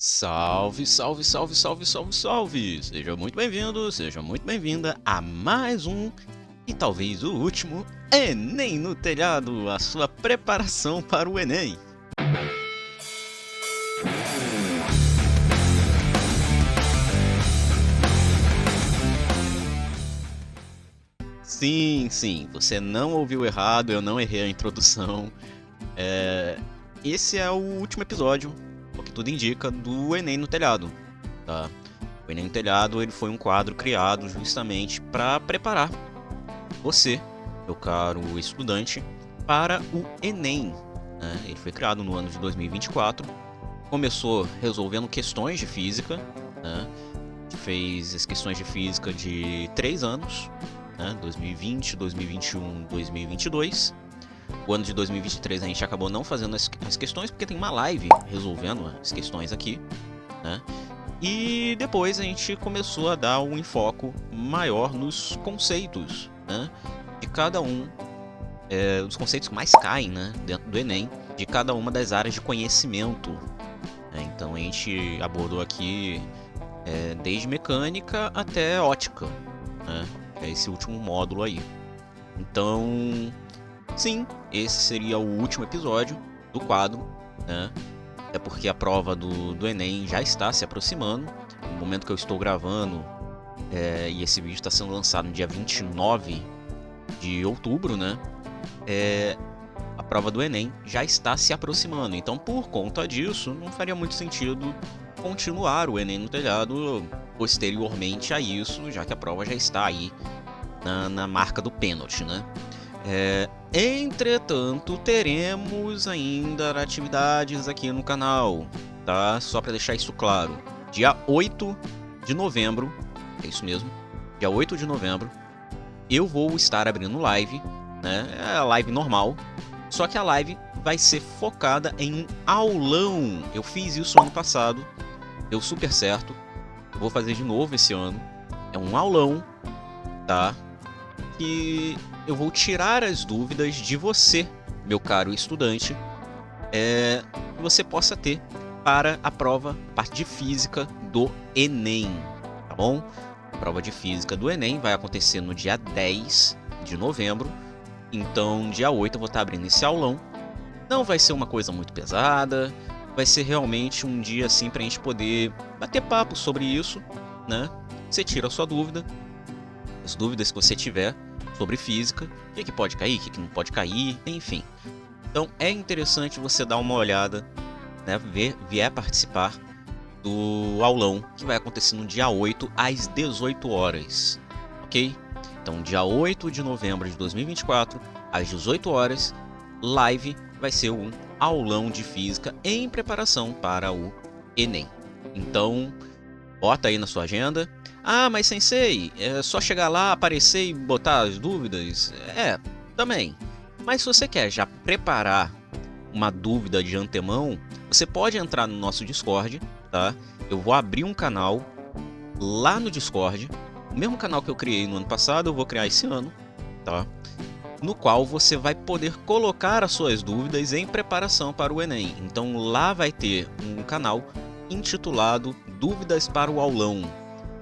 Salve, salve, salve, salve, salve, salve! Seja muito bem-vindo, seja muito bem-vinda a mais um e talvez o último Enem no Telhado, a sua preparação para o Enem. Sim, você não ouviu errado, eu não errei a introdução. Esse é o último episódio, o que tudo indica, do Enem no Telhado, tá? O Enem no Telhado ele foi um quadro criado justamente para preparar você, meu caro estudante, para o Enem, né? Ele foi criado no ano de 2024, começou resolvendo questões de física, né? Fez as questões de física de 3 anos, né? 2020, 2021, 2022. O ano de 2023 a gente acabou não fazendo as questões porque tem uma live resolvendo as questões aqui, né? E depois a gente começou a dar um enfoque maior nos conceitos, né? De cada um, os conceitos que mais caem, né, dentro do Enem, de cada uma das áreas de conhecimento, né? Então a gente abordou aqui desde mecânica até ótica, né? É esse último módulo aí. Então, sim, esse seria o último episódio do quadro, né? É porque a prova do Enem já está se aproximando. No momento que eu estou gravando, e esse vídeo está sendo lançado no dia 29 de outubro, né? A prova do Enem já está se aproximando. Então, por conta disso, não faria muito sentido continuar o Enem no Telhado posteriormente a isso, já que a prova já está aí na marca do pênalti, né? Entretanto, teremos ainda atividades aqui no canal, tá? Só para deixar isso claro. Dia 8 de novembro, é isso mesmo, dia 8 de novembro, eu vou estar abrindo live, né? É a live normal, só que a live vai ser focada em um aulão. Eu fiz isso ano passado, deu super certo, eu vou fazer de novo esse ano. É um aulão, tá? Que eu vou tirar as dúvidas de você, meu caro estudante, que você possa ter para a prova, a parte de física do Enem, tá bom? A prova de física do Enem vai acontecer no dia 10 de novembro, então dia 8 eu vou estar abrindo esse aulão. Não vai ser uma coisa muito pesada, vai ser realmente um dia assim para a gente poder bater papo sobre isso, né? Você tira a sua dúvida, as dúvidas que você tiver sobre física, o que pode cair, o que não pode cair, enfim. Então é interessante você dar uma olhada, né, vier participar do aulão que vai acontecer no dia 8 às 18 horas, ok? Então dia 8 de novembro de 2024, às 18 horas, live vai ser um aulão de física em preparação para o Enem. Então, bota aí na sua agenda. Ah, mas sensei, é só chegar lá, aparecer e botar as dúvidas? Também. Mas se você quer já preparar uma dúvida de antemão, você pode entrar no nosso Discord, tá? Eu vou abrir um canal lá no Discord, o mesmo canal que eu criei no ano passado, eu vou criar esse ano, tá? No qual você vai poder colocar as suas dúvidas em preparação para o Enem. Então lá vai ter um canal intitulado Dúvidas para o Aulão.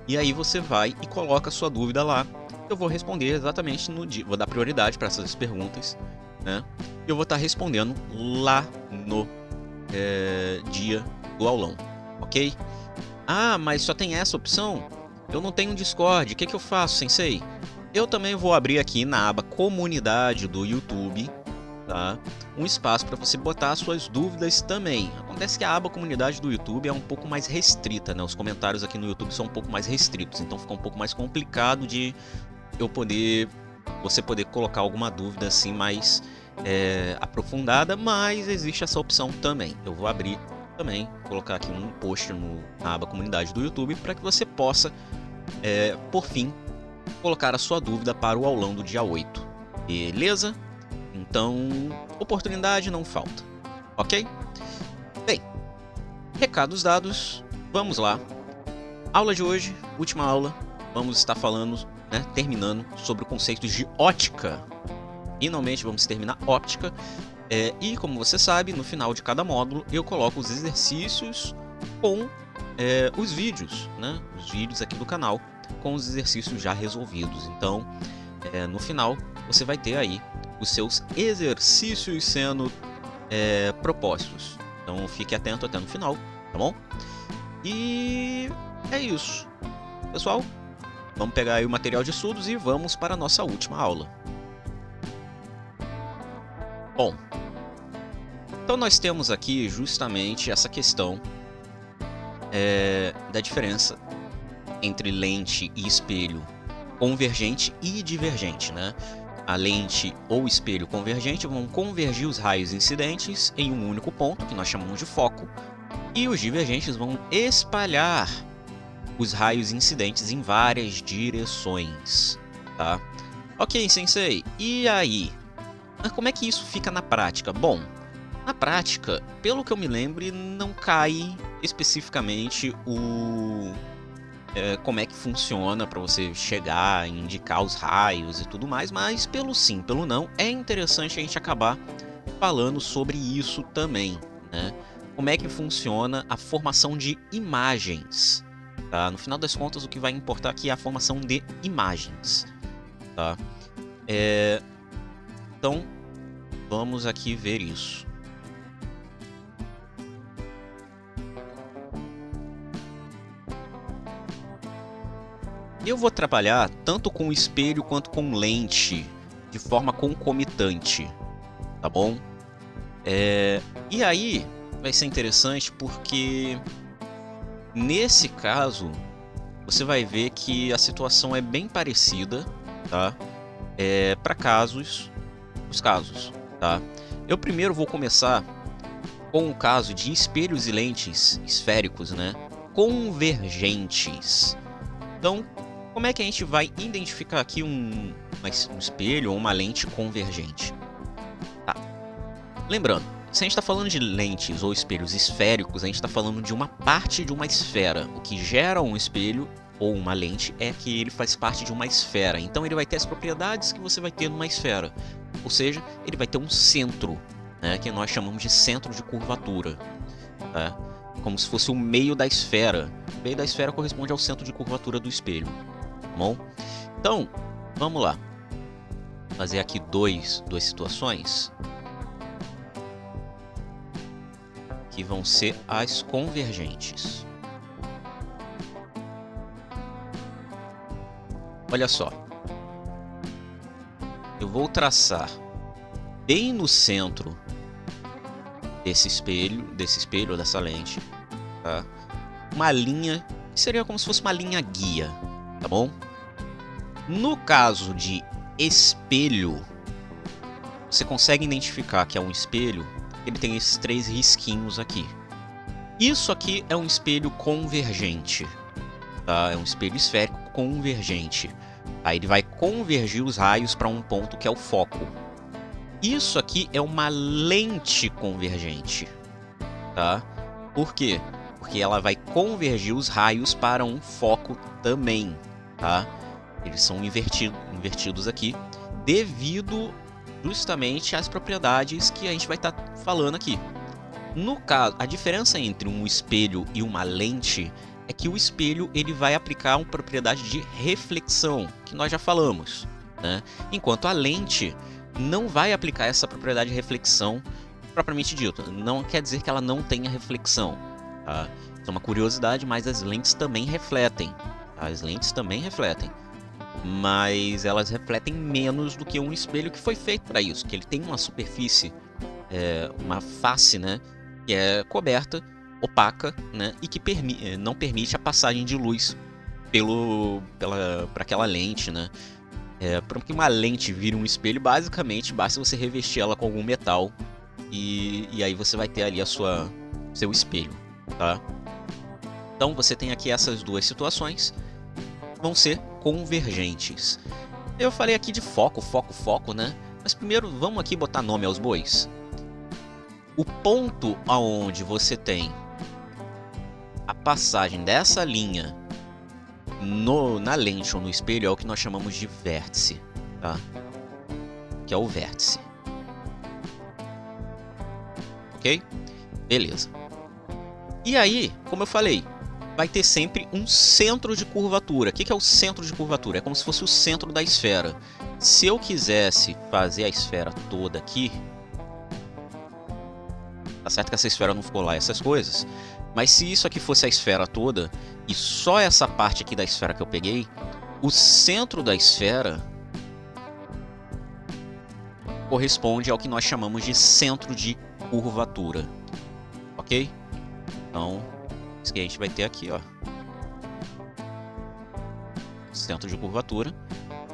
E aí você vai e coloca a sua dúvida lá. Eu vou responder exatamente no dia. Vou dar prioridade para essas perguntas, né? E eu vou estar respondendo lá no dia do aulão, ok? Ah, mas só tem essa opção? Eu não tenho um Discord. O que eu faço, sensei? Eu também vou abrir aqui na aba Comunidade do YouTube, tá? Um espaço para você botar as suas dúvidas também. Acontece que a aba Comunidade do YouTube é um pouco mais restrita, né? Os comentários aqui no YouTube são um pouco mais restritos, então fica um pouco mais complicado de você poder colocar alguma dúvida assim mais aprofundada, mas existe essa opção também. Eu vou abrir também, colocar aqui um post na aba Comunidade do YouTube para que você possa, por fim, colocar a sua dúvida para o aulão do dia 8. Beleza? Então, oportunidade não falta, ok? Bem, recados dados, vamos lá. Aula de hoje, última aula, vamos estar falando, né, terminando sobre o conceito de ótica. Finalmente vamos terminar óptica. E como você sabe, no final de cada módulo eu coloco os exercícios com os vídeos, né? Os vídeos aqui do canal com os exercícios já resolvidos. Então, no final, você vai ter aí os seus exercícios sendo propostos. Então, fique atento até no final, tá bom? E é isso, pessoal. Vamos pegar aí o material de estudos e vamos para a nossa última aula. Bom, então nós temos aqui justamente essa questão da diferença entre lente e espelho convergente e divergente, né? A lente ou espelho convergente vão convergir os raios incidentes em um único ponto, que nós chamamos de foco, e os divergentes vão espalhar os raios incidentes em várias direções, tá? Ok, sensei, e aí? Mas como é que isso fica na prática? Bom, na prática, pelo que eu me lembre, não cai especificamente como é que funciona para você chegar e indicar os raios e tudo mais, mas pelo sim, pelo não, é interessante a gente acabar falando sobre isso também, né? Como é que funciona a formação de imagens, tá? No final das contas, o que vai importar aqui é a formação de imagens, tá? Então, vamos aqui ver isso. Eu vou trabalhar tanto com espelho quanto com lente de forma concomitante, tá bom? E aí vai ser interessante porque nesse caso você vai ver que a situação é bem parecida, tá? Para os casos, tá? Eu primeiro vou começar com o caso de espelhos e lentes esféricos, né? Convergentes. Então, como é que a gente vai identificar aqui um espelho ou uma lente convergente? Tá. Lembrando, se a gente está falando de lentes ou espelhos esféricos, a gente está falando de uma parte de uma esfera. O que gera um espelho ou uma lente é que ele faz parte de uma esfera. Então ele vai ter as propriedades que você vai ter numa esfera. Ou seja, ele vai ter um centro, né, que nós chamamos de centro de curvatura. Tá? Como se fosse o meio da esfera. O meio da esfera corresponde ao centro de curvatura do espelho. Tá bom? Então, vamos lá. Fazer aqui duas situações que vão ser as convergentes. Olha só. Eu vou traçar bem no centro desse espelho ou dessa lente, tá? Uma linha que seria como se fosse uma linha guia, tá bom? No caso de espelho, você consegue identificar que é um espelho. Ele tem esses 3 risquinhos aqui. Isso aqui é um espelho convergente, tá? É um espelho esférico convergente. Aí ele vai convergir os raios para um ponto que é o foco. Isso aqui é uma lente convergente, tá? Por quê? Porque ela vai convergir os raios para um foco também, tá? Eles são invertidos aqui devido justamente às propriedades que a gente vai estar falando aqui. No caso, a diferença entre um espelho e uma lente é que o espelho ele vai aplicar uma propriedade de reflexão, que nós já falamos, né? Enquanto a lente não vai aplicar essa propriedade de reflexão propriamente dita. Não quer dizer que ela não tenha reflexão, tá? Isso é uma curiosidade, mas as lentes também refletem, tá? As lentes também refletem, mas elas refletem menos do que um espelho que foi feito para isso, que ele tem uma superfície, uma face, né, que é coberta, opaca, né, e que não permite a passagem de luz para aquela lente, né. Para que uma lente vire um espelho, basicamente basta você revestir ela com algum metal e aí você vai ter ali seu espelho, tá? Então você tem aqui essas duas situações, vão ser convergentes. Eu falei aqui de foco, né? Mas primeiro vamos aqui botar nome aos bois. O ponto aonde você tem a passagem dessa linha na lente ou no espelho é o que nós chamamos de vértice, tá? Que é o vértice. Ok? Beleza. E aí, como eu falei, vai ter sempre um centro de curvatura. O que é o centro de curvatura? É como se fosse o centro da esfera. Se eu quisesse fazer a esfera toda aqui, tá certo que essa esfera não ficou lá, essas coisas, mas se isso aqui fosse a esfera toda, e só essa parte aqui da esfera que eu peguei, o centro da esfera corresponde ao que nós chamamos de centro de curvatura, ok? Então, isso que a gente vai ter aqui, ó, centro de curvatura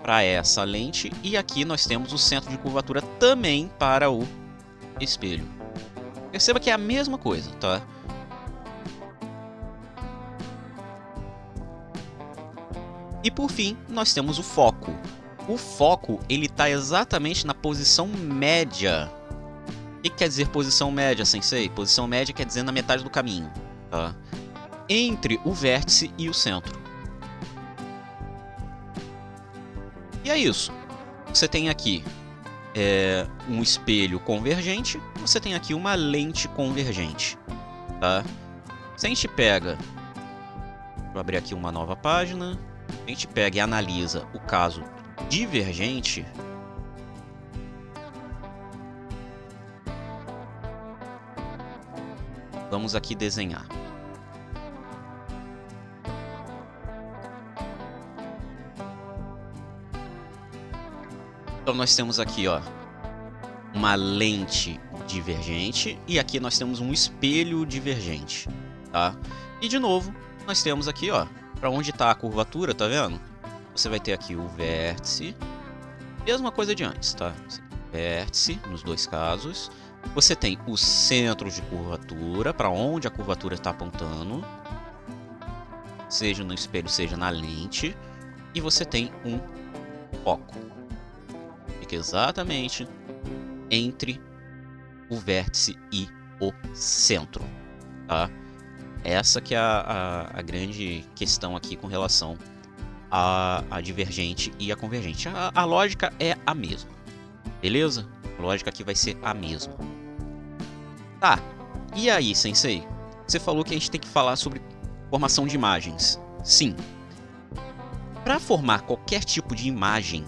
para essa lente, e aqui nós temos o centro de curvatura também para o espelho. Perceba que é a mesma coisa, tá? E por fim, nós temos o foco. O foco, ele está exatamente na posição média. O que quer dizer posição média, sensei? Posição média quer dizer na metade do caminho, tá? Entre o vértice e o centro. E é isso. Você tem aqui um espelho convergente, você tem aqui uma lente convergente, tá? Se a gente pega, vou abrir aqui uma nova página, a gente pega e analisa o caso divergente, vamos aqui desenhar. Então nós temos aqui, ó, uma lente divergente e aqui nós temos um espelho divergente, tá? E de novo, nós temos aqui, ó, para onde está a curvatura, tá vendo? Você vai ter aqui o vértice, mesma coisa de antes, tá? Vértice, nos dois casos. Você tem o centro de curvatura, para onde a curvatura está apontando, seja no espelho, seja na lente. E você tem um foco. Fica exatamente entre o vértice e o centro, tá? Essa que é a grande questão aqui com relação a divergente e a convergente. A lógica é a mesma, beleza? A lógica aqui vai ser a mesma. Tá, e aí, sensei? Você falou que a gente tem que falar sobre formação de imagens. Sim. Para formar qualquer tipo de imagem,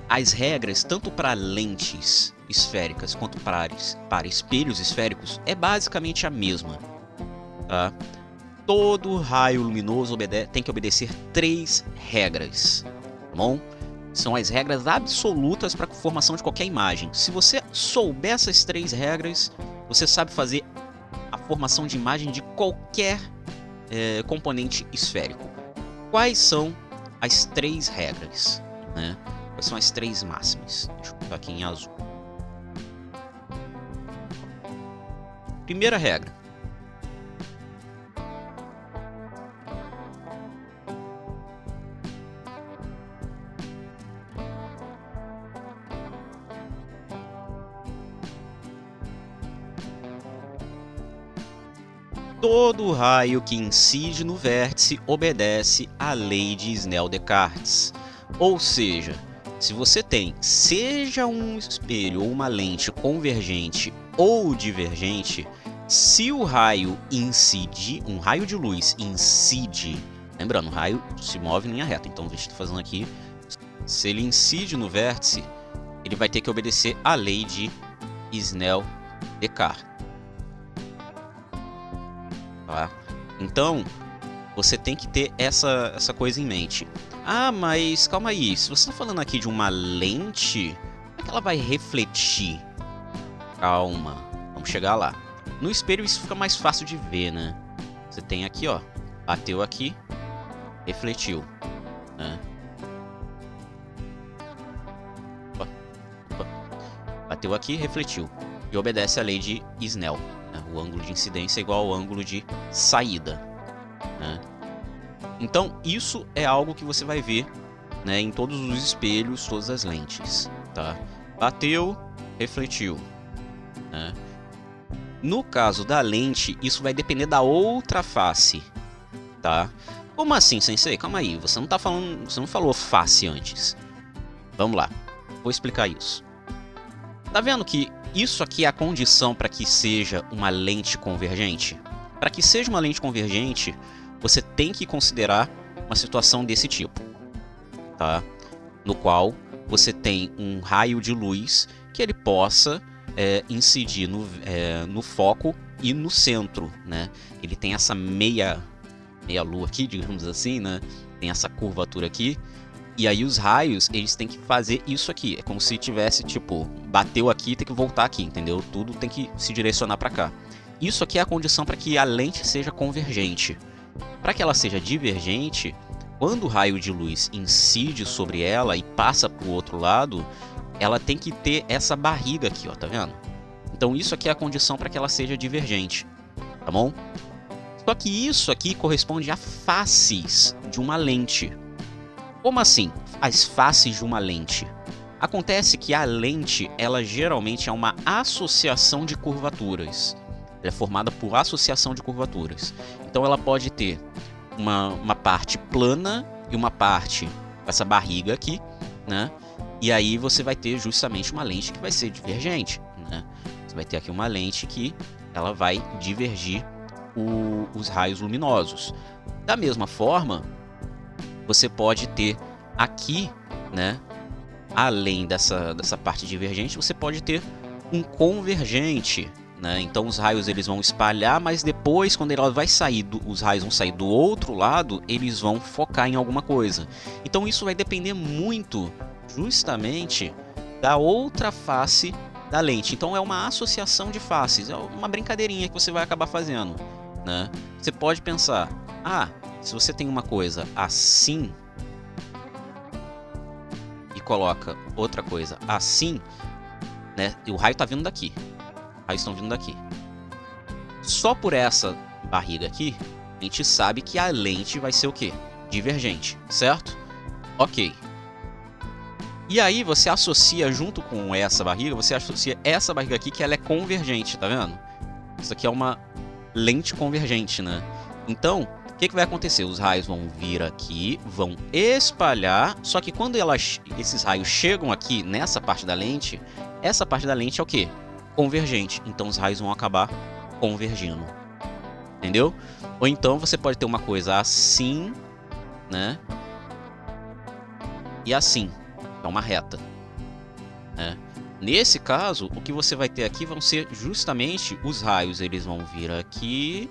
as regras, tanto para lentes esféricas quanto para espelhos esféricos, é basicamente a mesma, tá? Todo raio luminoso tem que obedecer 3 regras, tá bom? São as regras absolutas para a formação de qualquer imagem. Se você souber essas 3 regras, você sabe fazer a formação de imagem de qualquer componente esférico. Quais são as 3 regras, né? Quais são as 3 máximas? Deixa eu botar aqui em azul. Primeira regra. Todo raio que incide no vértice obedece à lei de Snell-Descartes. Ou seja, se você tem seja um espelho ou uma lente convergente ou divergente, se o raio incide, um raio de luz incide, lembrando, o raio se move em linha reta, então eu estou fazendo aqui, se ele incide no vértice, ele vai ter que obedecer à lei de Snell-Descartes. Tá? Então, você tem que ter essa coisa em mente. Ah, mas calma aí, se você está falando aqui de uma lente, como é que ela vai refletir? Calma, vamos chegar lá. No espelho isso fica mais fácil de ver, né? Você tem aqui, ó, bateu aqui, refletiu, né? Opa. Bateu aqui, refletiu. E obedece à lei de Snell, né? O ângulo de incidência é igual ao ângulo de saída, né? Então, isso é algo que você vai ver, né, em todos os espelhos, todas as lentes, tá? Bateu, refletiu, né? No caso da lente, isso vai depender da outra face, tá? Como assim, sensei? Calma aí, você não falou face antes. Vamos lá, vou explicar isso. Tá vendo que isso aqui é a condição para que seja uma lente convergente? Para que seja uma lente convergente, você tem que considerar uma situação desse tipo, tá? No qual você tem um raio de luz que ele possa incidir no foco e no centro, né? Ele tem essa meia lua aqui, digamos assim, né? Tem essa curvatura aqui. E aí os raios, eles têm que fazer isso aqui. É como se tivesse, tipo, bateu aqui, tem que voltar aqui, entendeu? Tudo tem que se direcionar para cá. Isso aqui é a condição para que a lente seja convergente. Para que ela seja divergente, quando o raio de luz incide sobre ela e passa para o outro lado, ela tem que ter essa barriga aqui, ó, tá vendo? Então isso aqui é a condição para que ela seja divergente, tá bom? Só que isso aqui corresponde a faces de uma lente. Como assim, as faces de uma lente? Acontece que a lente, ela geralmente é uma associação de curvaturas. Ela é formada por associação de curvaturas. Então ela pode ter uma parte plana e uma parte com essa barriga aqui, né? E aí você vai ter justamente uma lente que vai ser divergente, né? Você vai ter aqui uma lente que ela vai divergir os raios luminosos. Da mesma forma, você pode ter aqui, né? Além dessa parte divergente, você pode ter um convergente, né? Então os raios eles vão espalhar, mas depois, quando ela vai sair, os raios vão sair do outro lado, eles vão focar em alguma coisa. Então isso vai depender muito, justamente, da outra face da lente. Então é uma associação de faces, é uma brincadeirinha que você vai acabar fazendo, né? Você pode pensar, se você tem uma coisa assim e coloca outra coisa assim, né? E o raio tá vindo daqui. Raios estão vindo daqui. Só por essa barriga aqui, a gente sabe que a lente vai ser o quê? Divergente, certo? Ok. E aí você associa junto com essa barriga, você associa essa barriga aqui que ela é convergente, tá vendo? Isso aqui é uma lente convergente, né? Então, o que vai acontecer? Os raios vão vir aqui, vão espalhar, só que quando esses raios chegam aqui nessa parte da lente, essa parte da lente é o quê? Convergente. Então os raios vão acabar convergindo. Entendeu? Ou então você pode ter uma coisa assim, né? E assim. É uma reta, né? Nesse caso, o que você vai ter aqui vão ser justamente os raios. Eles vão vir aqui,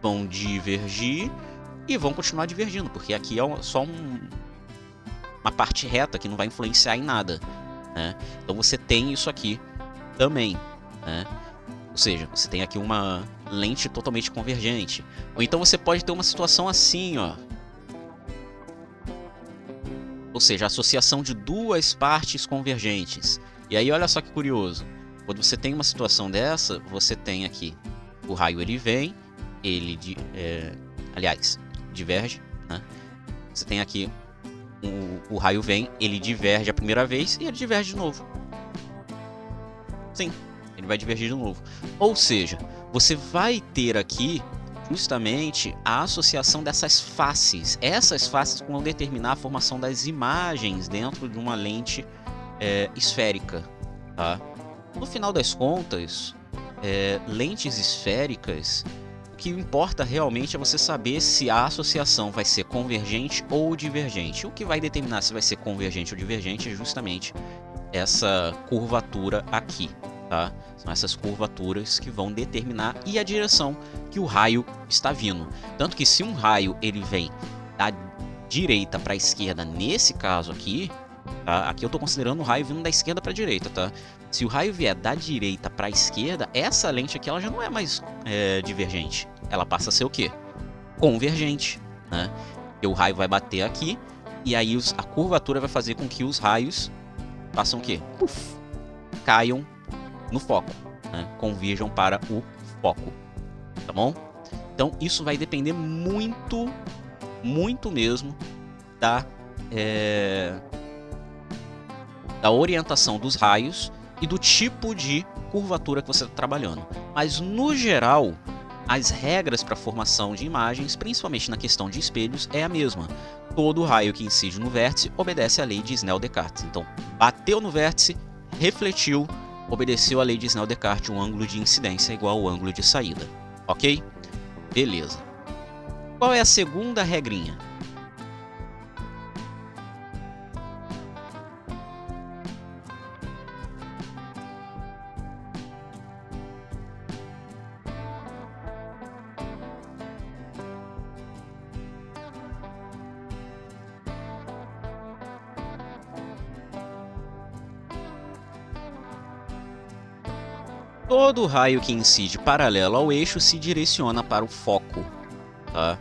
vão divergir e vão continuar divergindo, porque aqui é só uma parte reta que não vai influenciar em nada, né? Então você tem isso aqui também, né? Ou seja, você tem aqui uma lente totalmente convergente. Ou então você pode ter uma situação assim, ó. Ou seja, a associação de duas partes convergentes. E aí olha só que curioso. Quando você tem uma situação dessa, você tem aqui o raio, ele vem, ele diverge, né? Você tem aqui o raio vem, ele diverge a primeira vez e ele diverge de novo. Sim, ele vai divergir de novo. Ou seja, você vai ter aqui justamente a associação dessas faces. Essas faces vão determinar a formação das imagens dentro de uma lente esférica, tá? No final das contas, lentes esféricas, o que importa realmente é você saber se a associação vai ser convergente ou divergente. O que vai determinar se vai ser convergente ou divergente é justamente essa curvatura aqui, tá? São essas curvaturas que vão determinar e a direção que o raio está vindo. Tanto que se um raio ele vem da direita para a esquerda, nesse caso aqui, tá? Aqui eu estou considerando o raio vindo da esquerda para a direita, tá? Se o raio vier da direita para a esquerda, essa lente aqui ela já não é mais divergente. Ela passa a ser o quê? Convergente, né? Porque o raio vai bater aqui e aí a curvatura vai fazer com que os raios façam o quê? Puf, caiam no foco, né? Converjam para o foco, tá bom? Então isso vai depender muito, muito mesmo da orientação dos raios e do tipo de curvatura que você está trabalhando. Mas no geral, as regras para a formação de imagens, principalmente na questão de espelhos, é a mesma. Todo raio que incide no vértice obedece à lei de Snell-Descartes. Então, bateu no vértice, refletiu, obedeceu à lei de Snell-Descartes, um ângulo de incidência é igual ao ângulo de saída, ok? Beleza. Qual é a segunda regrinha? Todo raio que incide paralelo ao eixo se direciona para o foco, tá?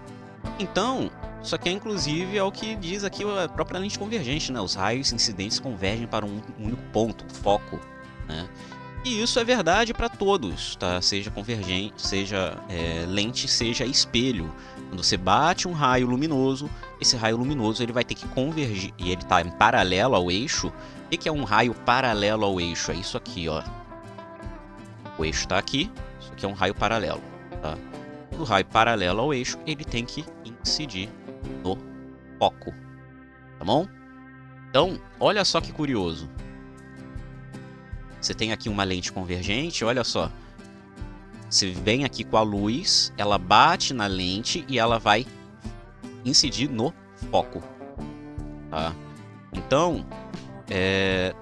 Então, isso aqui inclusive é o que diz aqui a própria lente convergente, né? Os raios incidentes convergem para um único ponto, foco, né? E isso é verdade para todos, tá? Seja convergente, seja lente, seja espelho. Quando você bate um raio luminoso, esse raio luminoso ele vai ter que convergir, e ele está em paralelo ao eixo. O que é um raio paralelo ao eixo? É isso aqui, ó. O eixo está aqui, isso aqui é um raio paralelo, tá? O raio paralelo ao eixo, ele tem que incidir no foco, tá bom? Então, olha só que curioso. Você tem aqui uma lente convergente, olha só. Você vem aqui com a luz, ela bate na lente e ela vai incidir no foco, tá? Então,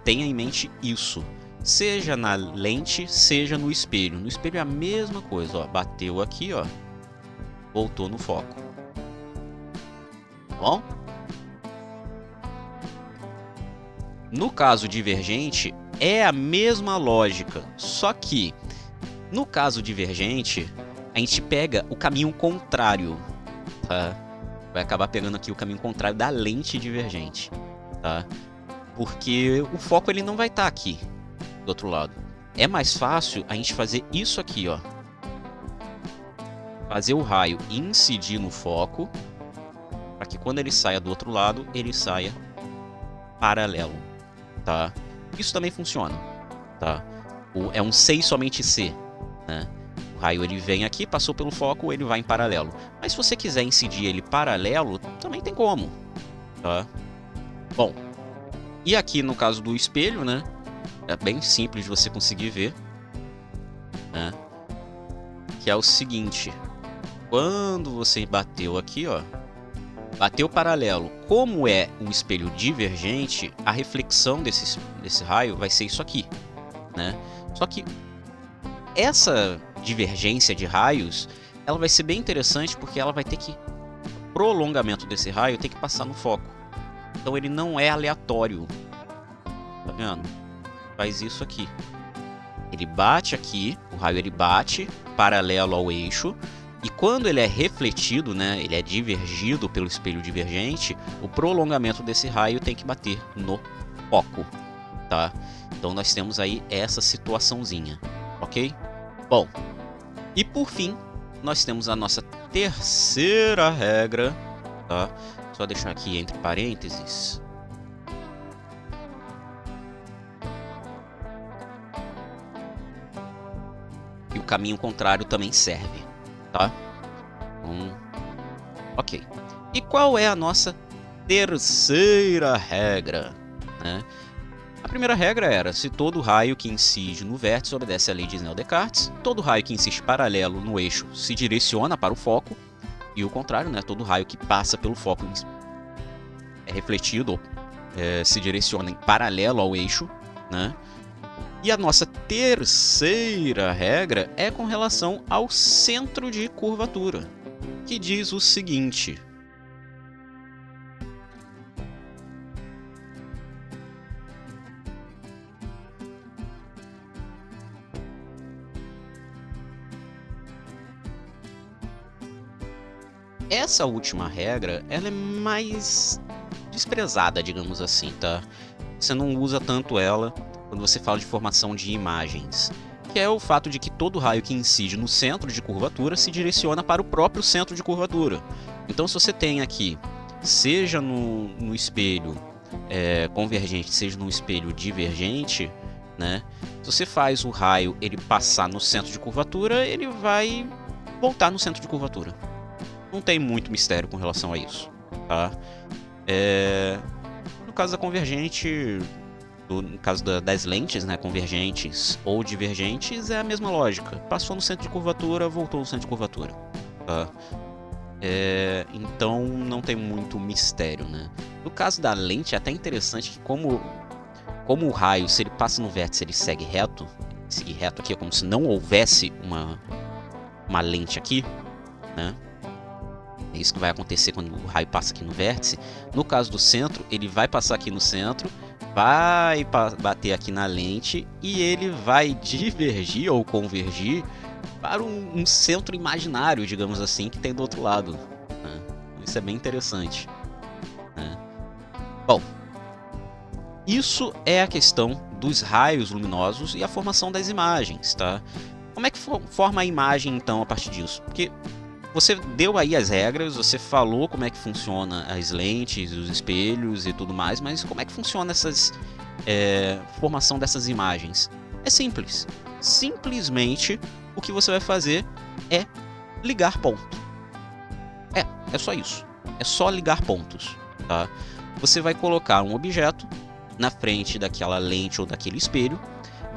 tenha em mente isso. Seja na lente, seja no espelho. No espelho é a mesma coisa, ó. Bateu aqui, ó. Voltou no foco. Tá bom? No caso divergente, é a mesma lógica. Só que, no caso divergente, a gente pega o caminho contrário, tá? Vai acabar pegando aqui o caminho contrário da lente divergente, tá? Porque o foco ele não vai estar aqui do outro lado. É mais fácil a gente fazer isso aqui, ó. Fazer o raio incidir no foco, para que quando ele saia do outro lado, ele saia paralelo, tá? Isso também funciona, tá? É um C e somente C, né? O raio ele vem aqui, passou pelo foco, ele vai em paralelo. Mas se você quiser incidir ele paralelo, também tem como, tá? Bom, e aqui no caso do espelho, né? É bem simples de você conseguir ver, né? Que é o seguinte: quando você bateu aqui, ó, bateu paralelo, como é um espelho divergente, a reflexão desse raio vai ser isso aqui, né? Só que essa divergência de raios, ela vai ser bem interessante porque ela vai ter que, prolongamento desse raio tem que passar no foco. Então ele não é aleatório, tá vendo? Faz isso aqui. Ele bate aqui, o raio ele bate paralelo ao eixo, e quando ele é refletido, né, ele é divergido pelo espelho divergente, o prolongamento desse raio tem que bater no foco, tá? Então nós temos aí essa situaçãozinha, ok? Bom, e por fim, nós temos a nossa terceira regra, tá? Só deixar aqui entre parênteses. E o caminho contrário também serve, tá? Ok. E qual é a nossa terceira regra, né? A primeira regra era: se todo raio que incide no vértice obedece à lei de Snell-Descartes, todo raio que incide paralelo no eixo se direciona para o foco, e o contrário, né? Todo raio que passa pelo foco é refletido, se direciona em paralelo ao eixo, né? E a nossa terceira regra é com relação ao centro de curvatura, que diz o seguinte: essa última regra, ela é mais desprezada, digamos assim, tá? Você não usa tanto ela quando você fala de formação de imagens, que é o fato de que todo raio que incide no centro de curvatura se direciona para o próprio centro de curvatura. Então, se você tem aqui, seja no espelho convergente, seja no espelho divergente, né? Se você faz o raio ele passar no centro de curvatura, ele vai voltar no centro de curvatura. Não tem muito mistério com relação a isso, tá? No caso da convergente, no caso das lentes, né, convergentes ou divergentes, é a mesma lógica. Passou no centro de curvatura, voltou no centro de curvatura. tá? Então não tem muito mistério, né? No caso da lente é até interessante que como o raio, se ele passa no vértice, ele segue reto, seguir reto aqui, é como se não houvesse uma lente aqui, né? É isso que vai acontecer quando o raio passa aqui no vértice. No caso do centro, ele vai passar aqui no centro, vai bater aqui na lente e ele vai divergir ou convergir para um centro imaginário, digamos assim, que tem do outro lado, né? Isso é bem interessante, né? Bom, isso é a questão dos raios luminosos e a formação das imagens, tá? Como é que forma a imagem, então, a partir disso? Porque você deu aí as regras, você falou como é que funciona as lentes, os espelhos e tudo mais, mas como é que funciona formação dessas imagens? É simples. Simplesmente o que você vai fazer é ligar ponto. É só isso. É só ligar pontos, tá? Você vai colocar um objeto na frente daquela lente ou daquele espelho,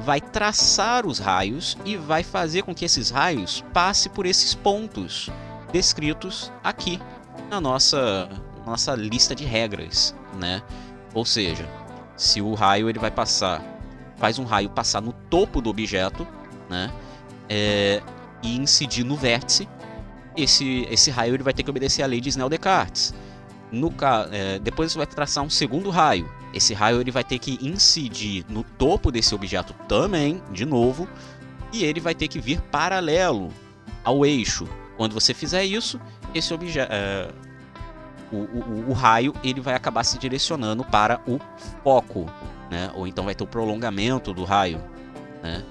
vai traçar os raios e vai fazer com que esses raios passem por esses pontos descritos aqui na nossa lista de regras, né? Ou seja, se o raio ele faz um raio passar no topo do objeto, né? E incidir no vértice, esse raio ele vai ter que obedecer à lei de Snell-Descartes. Depois você vai traçar um segundo raio. Esse raio ele vai ter que incidir no topo desse objeto também, de novo, e ele vai ter que vir paralelo ao eixo. Quando você fizer isso, esse objeto, o raio ele vai acabar se direcionando para o foco, né? Ou então vai ter o prolongamento do raio, né?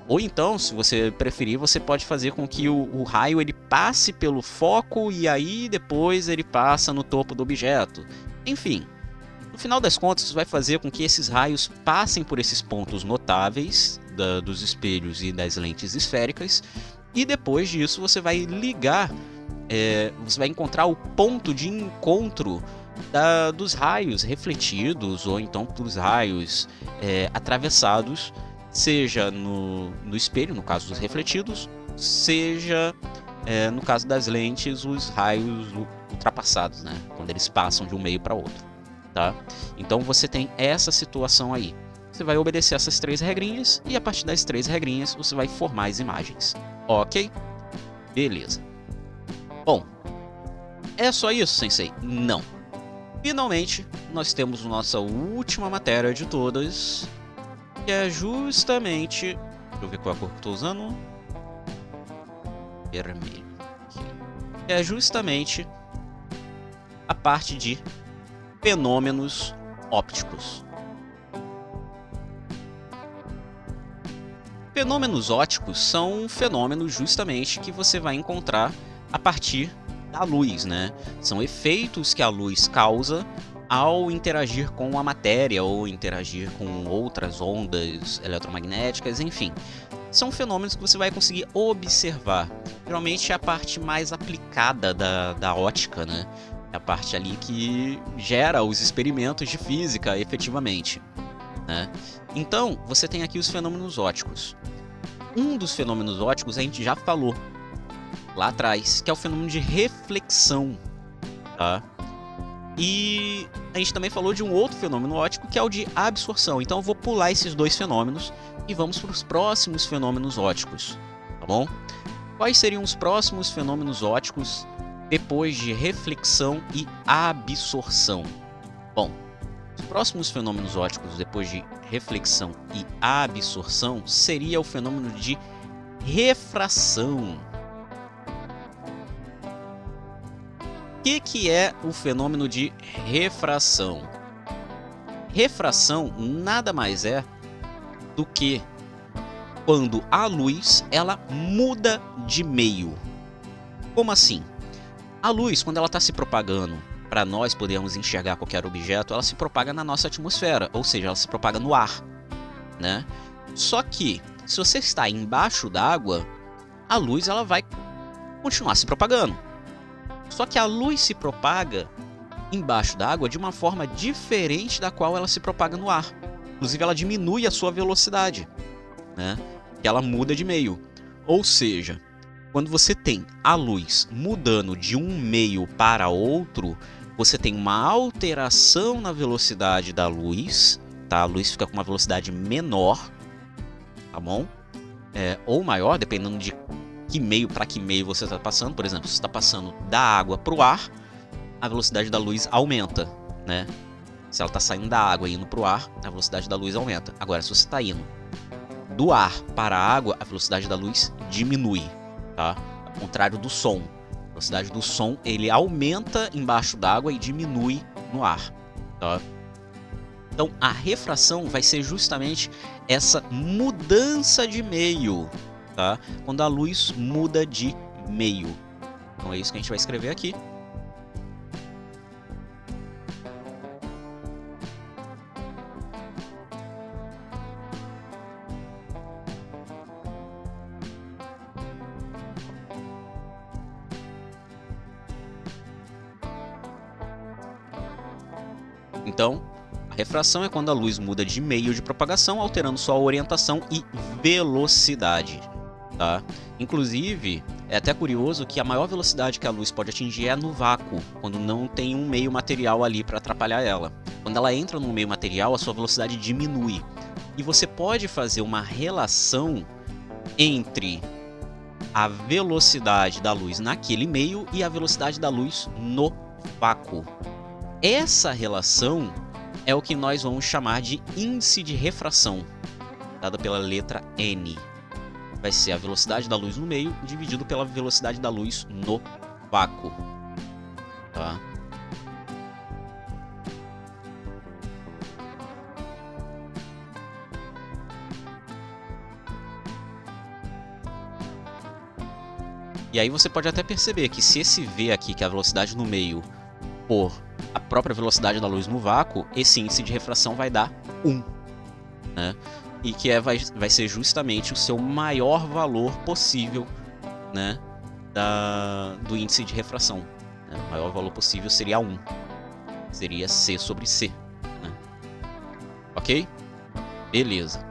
Ou então, se você preferir, você pode fazer com que o raio ele passe pelo foco e aí depois ele passa no topo do objeto. Enfim, no final das contas, isso vai fazer com que esses raios passem por esses pontos notáveis dos espelhos e das lentes esféricas e depois disso você vai ligar, você vai encontrar o ponto de encontro dos raios refletidos ou então dos raios atravessados, seja no espelho, no caso dos refletidos, seja no caso das lentes, os raios ultrapassados, né? Quando eles passam de um meio para outro, tá? Então você tem essa situação aí. Você vai obedecer essas 3 regrinhas e a partir das 3 regrinhas você vai formar as imagens. Ok? Beleza. Bom, é só isso, Sensei? Não. Finalmente, nós temos nossa última matéria de todas, que é justamente... Deixa eu ver qual é a cor que eu estou usando. Vermelho. Que é justamente a parte de fenômenos ópticos. Fenômenos ópticos são fenômenos justamente que você vai encontrar a partir da luz, né? São efeitos que a luz causa ao interagir com a matéria ou interagir com outras ondas eletromagnéticas, enfim. São fenômenos que você vai conseguir observar. Geralmente é a parte mais aplicada da ótica, né? É a parte ali que gera os experimentos de física efetivamente, né? Então, você tem aqui os fenômenos ópticos. Um dos fenômenos ópticos a gente já falou lá atrás, que é o fenômeno de reflexão, tá? E a gente também falou de um outro fenômeno óptico, que é o de absorção. Então eu vou pular esses 2 fenômenos e vamos para os próximos fenômenos ópticos, tá bom? Quais seriam os próximos fenômenos ópticos depois de reflexão e absorção? Bom, os próximos fenômenos ópticos depois de reflexão e absorção seria o fenômeno de refração. O que é o fenômeno de refração? Refração nada mais é do que quando a luz ela muda de meio. Como assim? A luz, quando ela está se propagando para nós podermos enxergar qualquer objeto, ela se propaga na nossa atmosfera, ou seja, ela se propaga no ar, né? Só que se você está embaixo d'água, a luz ela vai continuar se propagando. Só que a luz se propaga embaixo d'água de uma forma diferente da qual ela se propaga no ar. Inclusive, ela diminui a sua velocidade, né? Que ela muda de meio. Ou seja, quando você tem a luz mudando de um meio para outro, você tem uma alteração na velocidade da luz, tá? A luz fica com uma velocidade menor, tá bom? Ou maior, dependendo de que meio para que meio você está passando. Por exemplo, se você está passando da água para o ar, a velocidade da luz aumenta, né? Se ela está saindo da água e indo para o ar, a velocidade da luz aumenta. Agora, se você está indo do ar para a água, a velocidade da luz diminui, tá? Ao contrário do som. A velocidade do som, ele aumenta embaixo d'água e diminui no ar, tá? Então, a refração vai ser justamente essa mudança de meio, tá? Quando a luz muda de meio. Então, é isso que a gente vai escrever aqui. Então, a refração é quando a luz muda de meio de propagação, alterando sua orientação e velocidade, tá? Inclusive, é até curioso que a maior velocidade que a luz pode atingir é no vácuo, quando não tem um meio material ali para atrapalhar ela. Quando ela entra no meio material, a sua velocidade diminui. E você pode fazer uma relação entre a velocidade da luz naquele meio e a velocidade da luz no vácuo. Essa relação é o que nós vamos chamar de índice de refração, dada pela letra N. Vai ser a velocidade da luz no meio dividido pela velocidade da luz no vácuo, tá? E aí você pode até perceber que se esse V aqui, que é a velocidade no meio, por a própria velocidade da luz no vácuo, esse índice de refração vai dar 1, né? E que vai ser justamente o seu maior valor possível, né, do índice de refração, né? O maior valor possível seria 1, seria C sobre C, né? Ok? Beleza.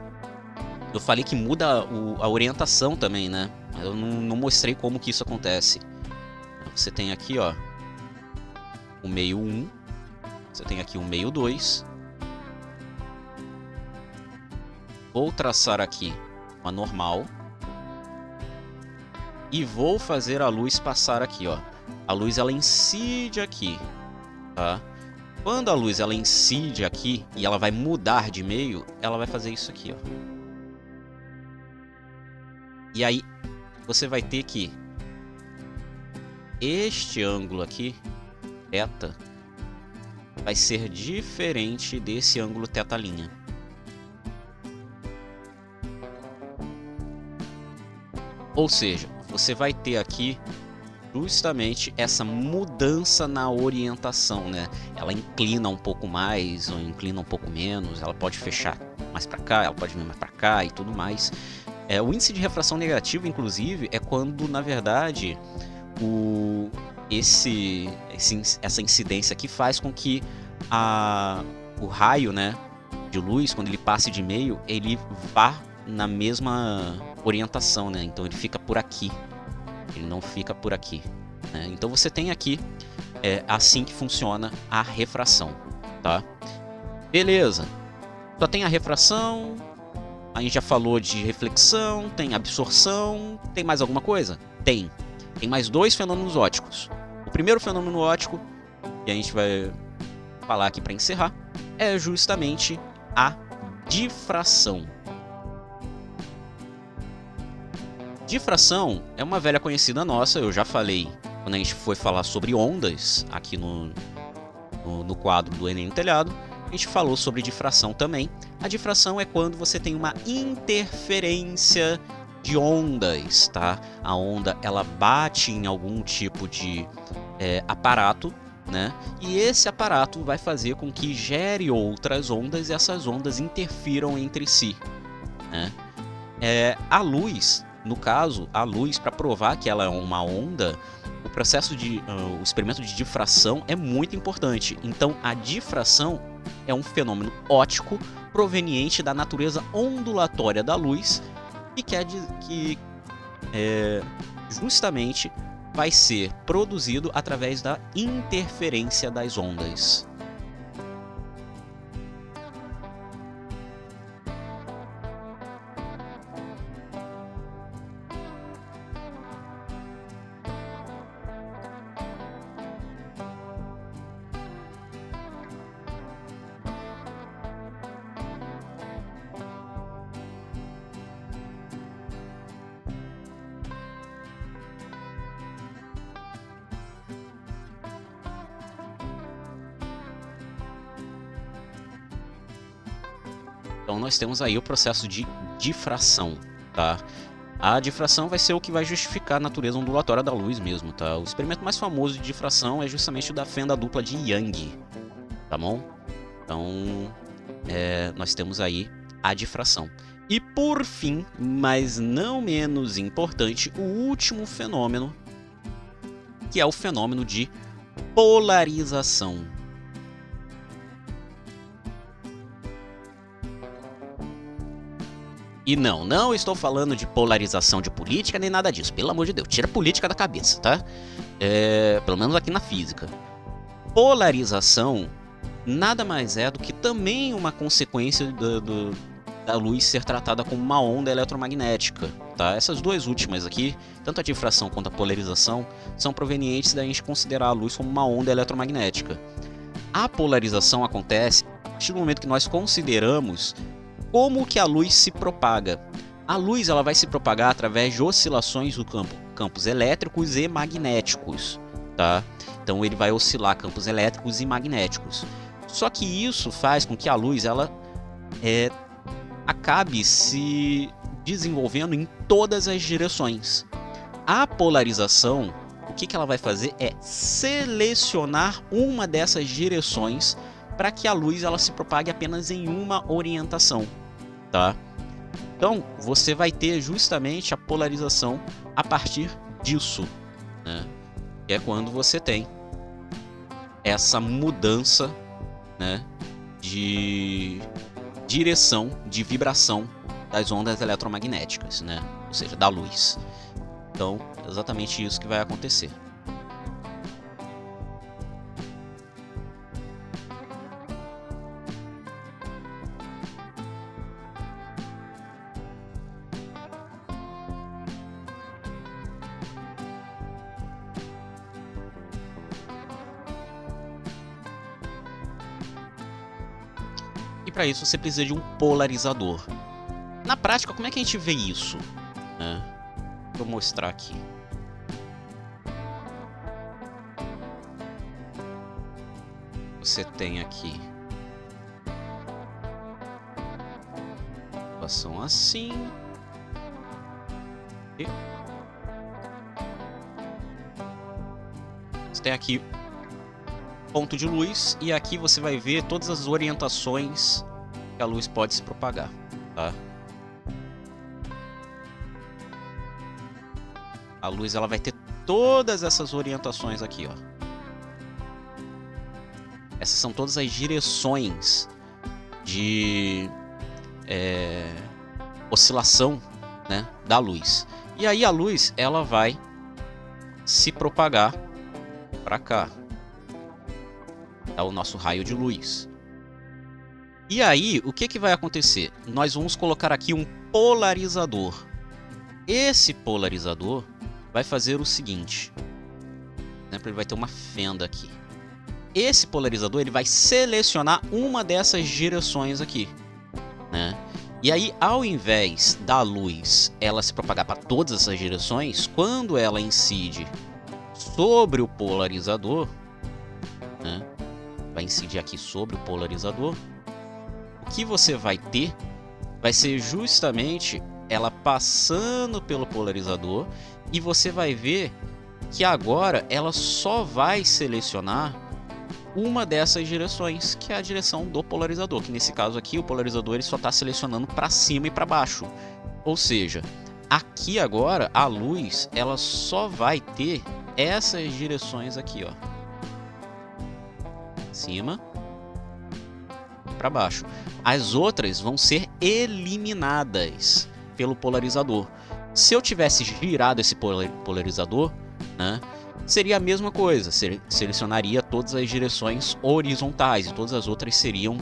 Eu falei que muda a orientação também, né? Eu não mostrei como que isso acontece. Você tem aqui, ó, o meio 1, você tem aqui o meio 2. Vou traçar aqui uma normal e vou fazer a luz passar aqui, ó. A luz ela incide aqui, tá? Quando a luz ela incide aqui e ela vai mudar de meio, ela vai fazer isso aqui, ó. E aí você vai ter que este ângulo aqui, θ, vai ser diferente desse ângulo θ'. Ou seja, você vai ter aqui justamente essa mudança na orientação, né? Ela inclina um pouco mais ou inclina um pouco menos, ela pode fechar mais para cá, ela pode vir mais para cá e tudo mais. O índice de refração negativo, inclusive, é quando, na verdade, essa incidência aqui faz com que o raio, né, de luz, quando ele passe de meio, ele vá na mesma orientação, né? Então ele fica por aqui, ele não fica por aqui, né? Então você tem aqui assim que funciona a refração, tá? Beleza. Só tem a refração, a gente já falou de reflexão, tem absorção, tem mais alguma coisa? Tem mais dois fenômenos ópticos. O primeiro fenômeno óptico, que a gente vai falar aqui para encerrar, é justamente a difração. Difração é uma velha conhecida nossa, eu já falei quando a gente foi falar sobre ondas aqui no quadro do Enem no Telhado. A gente falou sobre difração também. A difração é quando você tem uma interferência de ondas, tá? A onda ela bate em algum tipo de aparato, né? E esse aparato vai fazer com que gere outras ondas e essas ondas interfiram entre si, né? A luz, no caso, a luz, para provar que ela é uma onda, o experimento de difração é muito importante. Então, a difração é um fenômeno óptico proveniente da natureza ondulatória da luz, que justamente vai ser produzido através da interferência das ondas. Então nós temos aí o processo de difração, tá? A difração vai ser o que vai justificar a natureza ondulatória da luz mesmo, tá? O experimento mais famoso de difração é justamente o da fenda dupla de Young, tá bom? Então, nós temos aí a difração. E por fim, mas não menos importante, o último fenômeno, que é o fenômeno de polarização. E não estou falando de polarização de política nem nada disso. Pelo amor de Deus, tira a política da cabeça, tá? Pelo menos aqui na física. Polarização nada mais é do que também uma consequência da luz ser tratada como uma onda eletromagnética, tá? Essas duas últimas aqui, tanto a difração quanto a polarização, são provenientes da gente considerar a luz como uma onda eletromagnética. A polarização acontece a partir do momento que nós consideramos como que a luz se propaga. A luz ela vai se propagar através de oscilações do campos elétricos e magnéticos, tá? Então ele vai oscilar campos elétricos e magnéticos. Só que isso faz com que a luz ela acabe se desenvolvendo em todas as direções. A polarização, o que ela vai fazer é selecionar uma dessas direções para que a luz ela se propague apenas em uma orientação, tá? Então você vai ter justamente a polarização a partir disso, né? Que é quando você tem essa mudança, né, de direção, de vibração das ondas eletromagnéticas, né? Ou seja, da luz. Então, é exatamente isso que vai acontecer. E para isso você precisa de um polarizador. Na prática, como é que a gente vê isso? Vou mostrar aqui. Você tem aqui situação assim. E você tem aqui ponto de luz e aqui você vai ver todas as orientações que a luz pode se propagar, tá? A luz ela vai ter todas essas orientações aqui, ó. Essas são todas as direções de oscilação, né, da luz. E aí a luz ela vai se propagar para cá. É o nosso raio de luz. E aí, o que vai acontecer? Nós vamos colocar aqui um polarizador. Esse polarizador vai fazer o seguinte. Ele vai ter uma fenda aqui. Esse polarizador ele vai selecionar uma dessas direções aqui, né? E aí, ao invés da luz ela se propagar para todas essas direções, quando ela incide sobre o polarizador, né? Vai incidir aqui sobre o polarizador. O que você vai ter vai ser justamente ela passando pelo polarizador e você vai ver que agora ela só vai selecionar uma dessas direções, que é a direção do polarizador, que nesse caso aqui o polarizador ele só está selecionando para cima e para baixo. Ou seja, aqui agora a luz ela só vai ter essas direções aqui, ó. Cima para baixo. As outras vão ser eliminadas pelo polarizador. Se eu tivesse girado esse polarizador, né, seria a mesma coisa, selecionaria todas as direções horizontais e todas as outras seriam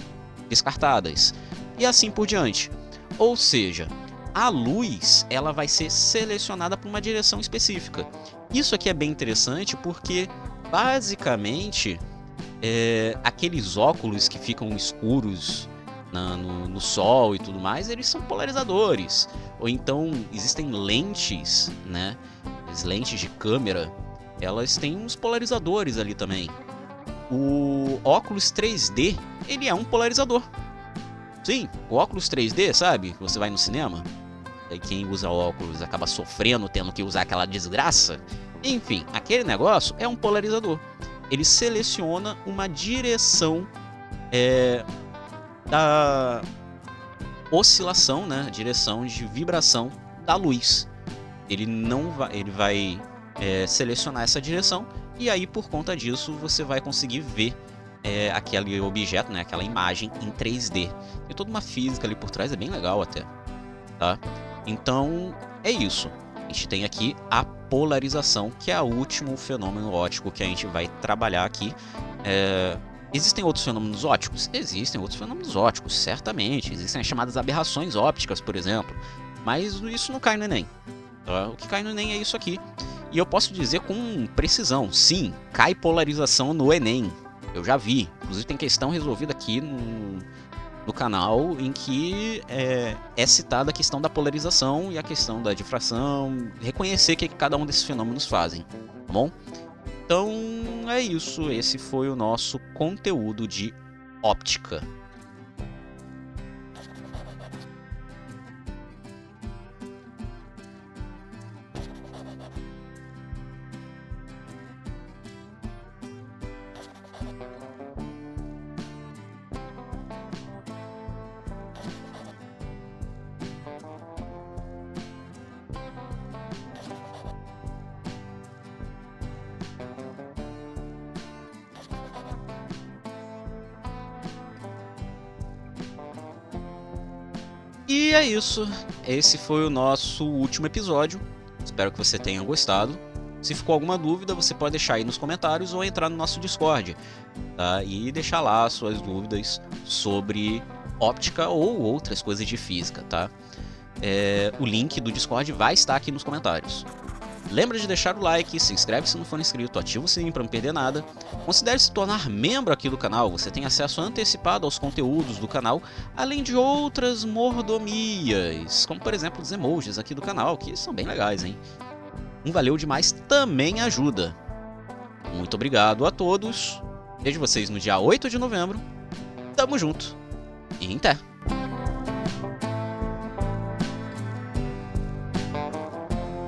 descartadas. E assim por diante. Ou seja, a luz ela vai ser selecionada para uma direção específica. Isso aqui é bem interessante porque, basicamente, aqueles óculos que ficam escuros no sol e tudo mais, eles são polarizadores. Ou então existem lentes, né? As lentes de câmera, elas têm uns polarizadores ali também. O óculos 3D, ele é um polarizador. Sim, o óculos 3D, sabe? Você vai no cinema, e quem usa óculos acaba sofrendo, tendo que usar aquela desgraça. Enfim, aquele negócio é um polarizador. Ele seleciona uma direção da oscilação, né? Direção de vibração da luz. Ele vai selecionar essa direção e aí por conta disso você vai conseguir ver aquele objeto, né? Aquela imagem em 3D. Tem toda uma física ali por trás, é bem legal até, tá? Então é isso. A gente tem aqui a polarização, que é o último fenômeno óptico que a gente vai trabalhar aqui. Existem outros fenômenos ópticos? Existem outros fenômenos ópticos, certamente. Existem as chamadas aberrações ópticas, por exemplo. Mas isso não cai no Enem. Tá? O que cai no Enem é isso aqui. E eu posso dizer com precisão, sim, cai polarização no Enem. Eu já vi. Inclusive tem questão resolvida aqui no canal em que é citada a questão da polarização e a questão da difração. Reconhecer o que cada um desses fenômenos fazem. Tá bom? Então é isso, esse foi o nosso conteúdo de óptica. E é isso, esse foi o nosso último episódio, espero que você tenha gostado. Se ficou alguma dúvida, você pode deixar aí nos comentários ou entrar no nosso Discord, tá? E deixar lá suas dúvidas sobre óptica ou outras coisas de física, tá? O link do Discord vai estar aqui nos comentários. Lembra de deixar o like, se inscreve se não for inscrito, ativa o sininho para não perder nada. Considere se tornar membro aqui do canal, você tem acesso antecipado aos conteúdos do canal, além de outras mordomias, como por exemplo os emojis aqui do canal, que são bem legais, hein? Um valeu demais também ajuda. Muito obrigado a todos, vejo vocês no dia 8 de novembro, tamo junto e em té!